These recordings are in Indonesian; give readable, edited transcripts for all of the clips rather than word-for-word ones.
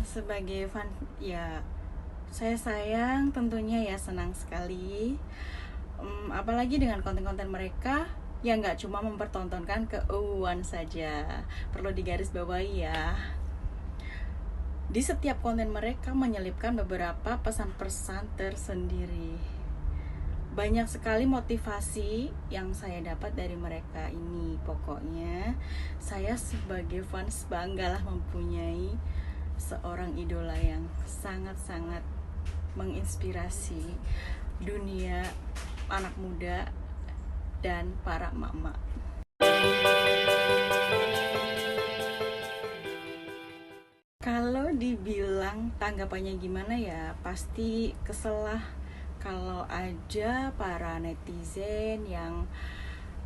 Sebagai fan, ya saya sayang tentunya, ya senang sekali. Apalagi dengan konten-konten mereka yang nggak cuma mempertontonkan keuuan saja. Perlu digarisbawahi ya. Di setiap konten mereka menyelipkan beberapa pesan-pesan tersendiri. Banyak sekali motivasi yang saya dapat dari mereka ini. Pokoknya saya sebagai fans banggalah mempunyai seorang idola yang sangat-sangat menginspirasi dunia anak muda dan para emak-emak. Kalau dibilang tanggapannya gimana, ya pasti kesel lah kalau aja para netizen yang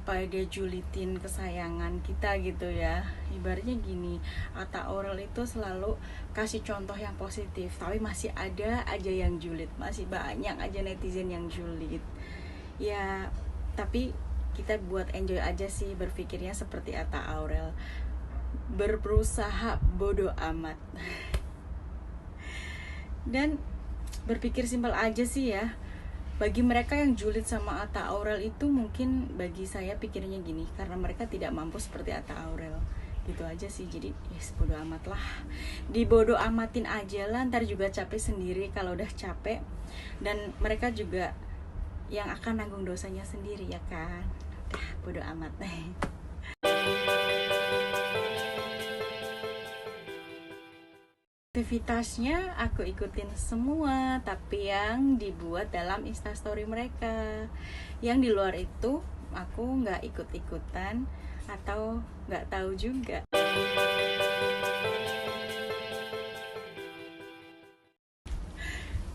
pada julitin kesayangan kita gitu ya. Ibaratnya gini, Atta Aurel itu selalu kasih contoh yang positif, tapi masih ada aja yang julid, masih banyak aja netizen yang julid. Ya, tapi kita buat enjoy aja sih, berpikirnya seperti Atta Aurel, berusaha bodoh amat. Dan berpikir simpel aja sih ya. Bagi mereka yang julid sama Atta Aurel itu, mungkin bagi saya pikirnya gini, karena mereka tidak mampu seperti Atta Aurel. Gitu aja sih. Jadi yes, bodo amat lah, dibodo amatin aja lah, ntar juga capek sendiri kalau udah capek. Dan mereka juga yang akan nanggung dosanya sendiri, ya kan. Udah bodo amat. Aktivitasnya aku ikutin semua, tapi yang dibuat dalam instastory mereka. Yang di luar itu aku nggak ikut-ikutan atau nggak tahu juga.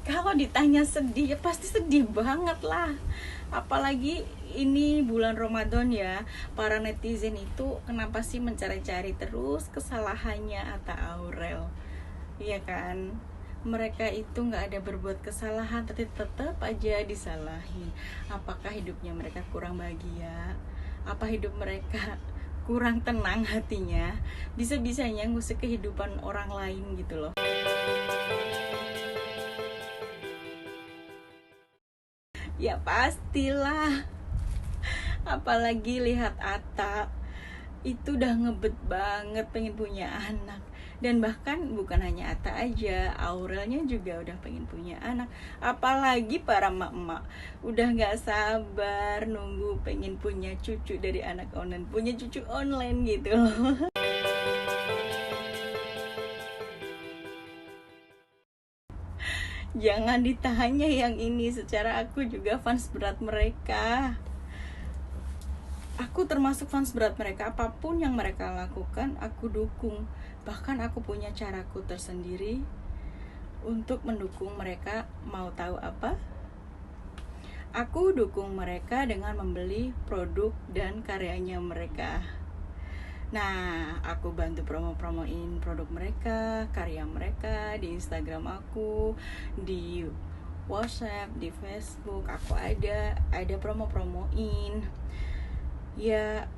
Kalau ditanya sedih, ya pasti sedih banget lah. Apalagi ini bulan Ramadan ya. Para netizen itu kenapa sih mencari-cari terus kesalahannya Atta Aurel? Iya kan? Mereka itu nggak ada berbuat kesalahan, tapi tetap aja disalahin. Apakah hidupnya mereka kurang bahagia? Apa hidup mereka kurang tenang hatinya? Bisa-bisanya ngusik kehidupan orang lain gitu loh. Ya pastilah. Apalagi lihat Atta itu udah ngebet banget pengen punya anak. Dan bahkan bukan hanya Atta aja, Aurelnya juga udah pengen punya anak. Apalagi para emak-emak udah gak sabar nunggu pengen punya cucu dari anak online, punya cucu online gitu loh. Jangan ditanya yang ini, secara aku juga fans berat mereka. Aku termasuk fans berat mereka. Apapun yang mereka lakukan aku dukung. Bahkan aku punya caraku tersendiri untuk mendukung mereka. Mau tahu apa? Aku dukung mereka dengan membeli produk dan karyanya mereka. Nah, aku bantu promoin produk mereka, karya mereka di Instagram aku, di WhatsApp, di Facebook. Aku ada promoin. Ya,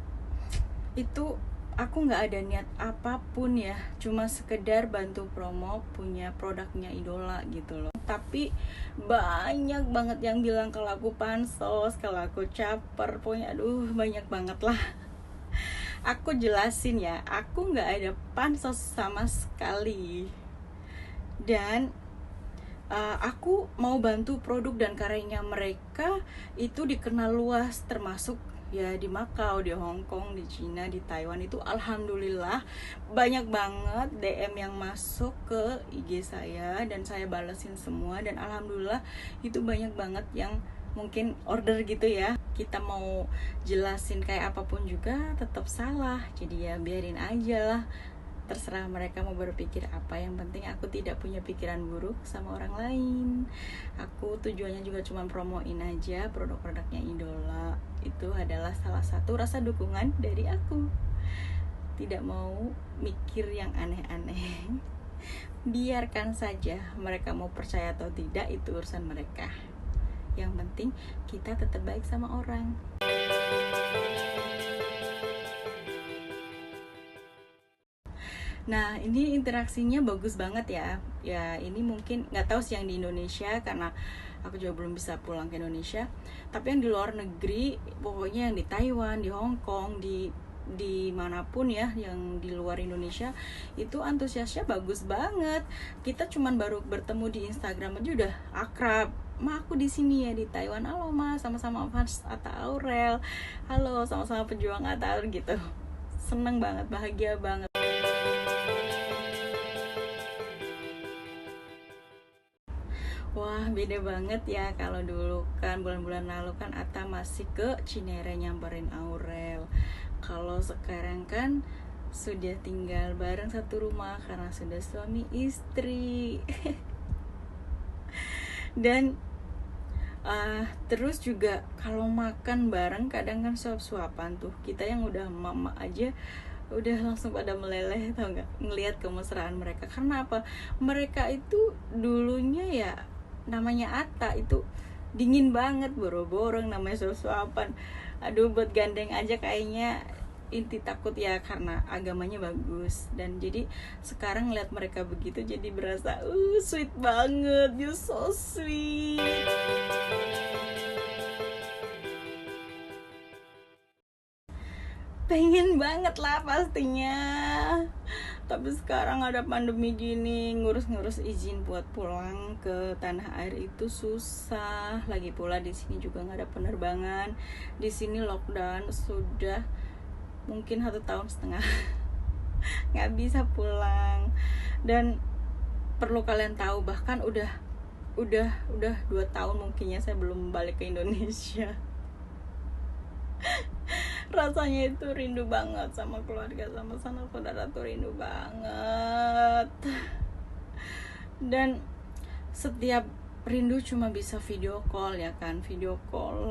itu aku nggak ada niat apapun ya, cuma sekedar bantu promo punya produknya idola gitu loh. Tapi banyak banget yang bilang kalau aku pansos, kalau aku caper, pokoknya aduh banyak banget lah. Aku jelasin ya, aku nggak ada pansos sama sekali. Dan aku mau bantu produk dan karyanya mereka itu dikenal luas, termasuk ya di Makau, di Hong Kong, di Cina, di Taiwan. Itu alhamdulillah banyak banget DM yang masuk ke IG saya dan saya balesin semua. Dan alhamdulillah itu banyak banget yang mungkin order gitu ya. Kita mau jelasin kayak apapun juga tetap salah, jadi ya biarin aja lah, terserah mereka mau berpikir apa. Yang penting aku tidak punya pikiran buruk sama orang lain. Aku tujuannya juga cuma promoin aja produk-produknya idola. Itu adalah salah satu rasa dukungan dari aku. Tidak mau mikir yang aneh-aneh. Biarkan saja mereka mau percaya atau tidak, itu urusan mereka. Yang penting kita tetap baik sama orang. Nah, ini interaksinya bagus banget ya. Ya, ini mungkin nggak tahu sih yang di Indonesia karena aku juga belum bisa pulang ke Indonesia. Tapi yang di luar negeri, pokoknya yang di Taiwan, di Hong Kong, di manapun ya yang di luar Indonesia, itu antusiasnya bagus banget. Kita cuman baru bertemu di Instagram aja udah akrab. Ma, aku di sini ya di Taiwan. Halo Ma, sama-sama fans Atta Aurel. Halo, sama-sama pejuang Atta Aurel gitu. Seneng banget, bahagia banget. Wah, beda banget ya. Kalau dulu kan bulan-bulan lalu kan Atta masih ke Cinere nyamperin Aurel. Kalau sekarang kan sudah tinggal bareng satu rumah karena sudah suami istri. Dan terus juga kalau makan bareng kadang kan suap-suapan tuh. Kita yang udah mama aja udah langsung pada meleleh, tau nggak, ngelihat kemesraan mereka. Karena apa? Mereka itu dulunya ya namanya Atta itu dingin banget, boro-borong, namanya suap-suapan. Aduh, buat gandeng aja kayaknya inti takut ya, karena agamanya bagus. Dan jadi sekarang ngeliat mereka begitu jadi berasa sweet banget, you so sweet. Pengen banget lah pastinya. Tapi sekarang ada pandemi gini, ngurus-ngurus izin buat pulang ke tanah air itu susah. Lagi pula di sini juga nggak ada penerbangan. Di sini lockdown sudah mungkin 1,5 tahun, nggak bisa pulang. Dan perlu kalian tahu, bahkan udah 2 tahun mungkinnya saya belum balik ke Indonesia. Rasanya itu rindu banget sama keluarga, sama sanak saudara tuh rindu banget. Dan setiap rindu cuma bisa video call ya kan, video call.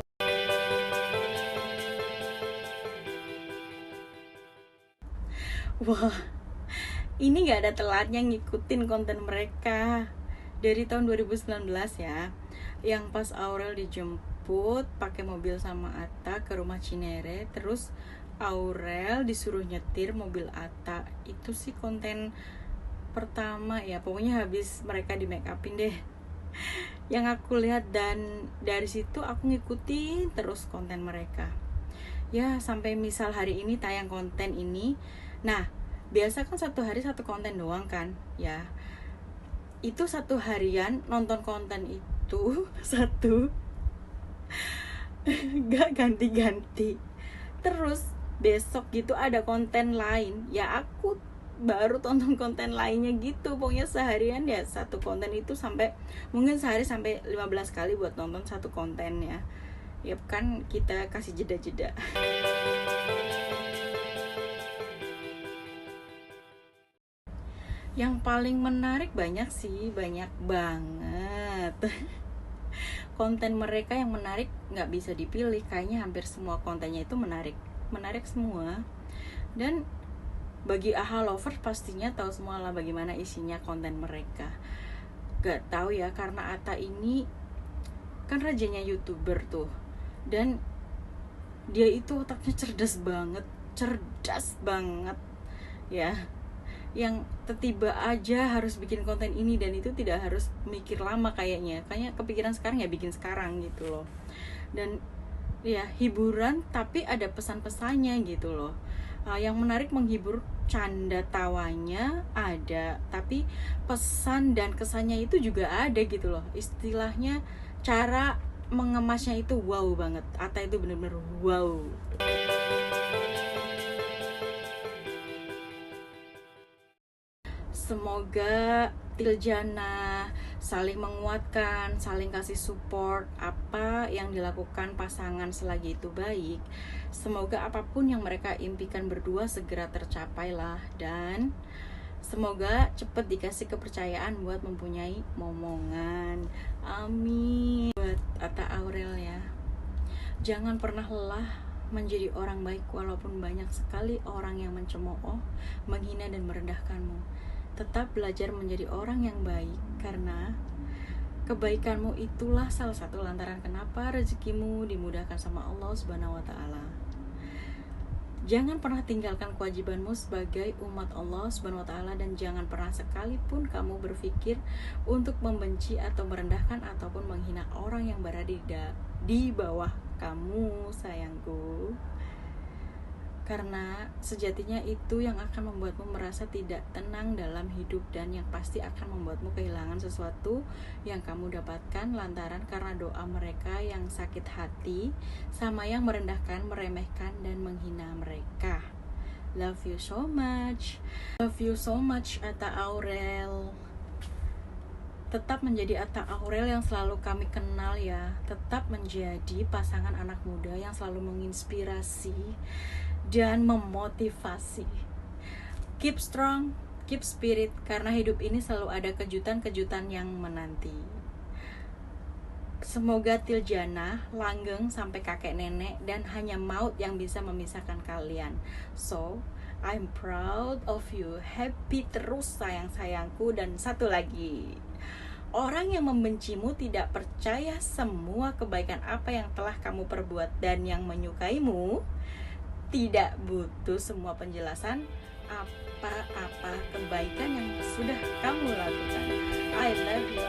Wah, ini gak ada telatnya ngikutin konten mereka dari tahun 2019 ya, yang pas Aurel dijemput pakai mobil sama Atta ke rumah Cinere, terus Aurel disuruh nyetir mobil Atta. Itu sih konten pertama ya, pokoknya habis mereka di make upin deh yang aku lihat. Dan dari situ aku ngikutin terus konten mereka ya, sampai misal hari ini tayang konten ini. Nah, biasa kan satu hari satu konten doang kan ya, itu satu harian nonton konten itu satu gak ganti-ganti. Terus besok gitu ada konten lain ya, aku baru tonton konten lainnya gitu. Pokoknya seharian ya satu konten itu, sampai mungkin sehari sampai 15 kali buat nonton satu konten ya. Ya kan kita kasih jeda-jeda. Yang paling menarik banyak sih, banyak banget. Konten mereka yang menarik nggak bisa dipilih, kayaknya hampir semua kontennya itu menarik semua. Dan bagi AHA lovers pastinya tahu semua lah bagaimana isinya konten mereka. Gak tahu ya, karena Atta ini kan rajanya YouTuber tuh, dan dia itu otaknya cerdas banget ya, yang tiba aja harus bikin konten ini, dan itu tidak harus mikir lama kayaknya kepikiran sekarang ya bikin sekarang gitu loh. Dan ya hiburan tapi ada pesan-pesannya gitu loh. Yang menarik, menghibur, canda tawanya ada, tapi pesan dan kesannya itu juga ada gitu loh. Istilahnya cara mengemasnya itu wow banget. Atta itu bener-bener wow. Semoga Tiljana saling menguatkan, saling kasih support apa yang dilakukan pasangan selagi itu baik. Semoga apapun yang mereka impikan berdua segera tercapai lah. Dan semoga cepat dikasih kepercayaan buat mempunyai momongan. Amin. Buat Atta Aurel ya, jangan pernah lelah menjadi orang baik walaupun banyak sekali orang yang mencemooh, menghina dan merendahkanmu. Tetap belajar menjadi orang yang baik, karena kebaikanmu itulah salah satu lantaran kenapa rezekimu dimudahkan sama Allah Subhanahu wa Ta'ala. Jangan pernah tinggalkan kewajibanmu sebagai umat Allah Subhanahu wa taala, dan jangan pernah sekalipun kamu berpikir untuk membenci atau merendahkan ataupun menghina orang yang berada di bawah kamu, sayangku. Karena sejatinya itu yang akan membuatmu merasa tidak tenang dalam hidup, dan yang pasti akan membuatmu kehilangan sesuatu yang kamu dapatkan lantaran karena doa mereka yang sakit hati sama yang merendahkan, meremehkan, dan menghina mereka. Love you so much. Love you so much, Atta Aurel. Tetap menjadi Atta Aurel yang selalu kami kenal ya. Tetap menjadi pasangan anak muda yang selalu menginspirasi dan memotivasi. Keep strong, keep spirit, karena hidup ini selalu ada kejutan-kejutan yang menanti. Semoga Tiljana langgeng sampai kakek nenek, dan hanya maut yang bisa memisahkan kalian. So, I'm proud of you. Happy terus sayang-sayangku. Dan satu lagi, orang yang membencimu tidak percaya semua kebaikan apa yang telah kamu perbuat, dan yang menyukaimu tidak butuh semua penjelasan apa-apa kebaikan yang sudah kamu lakukan. I love you,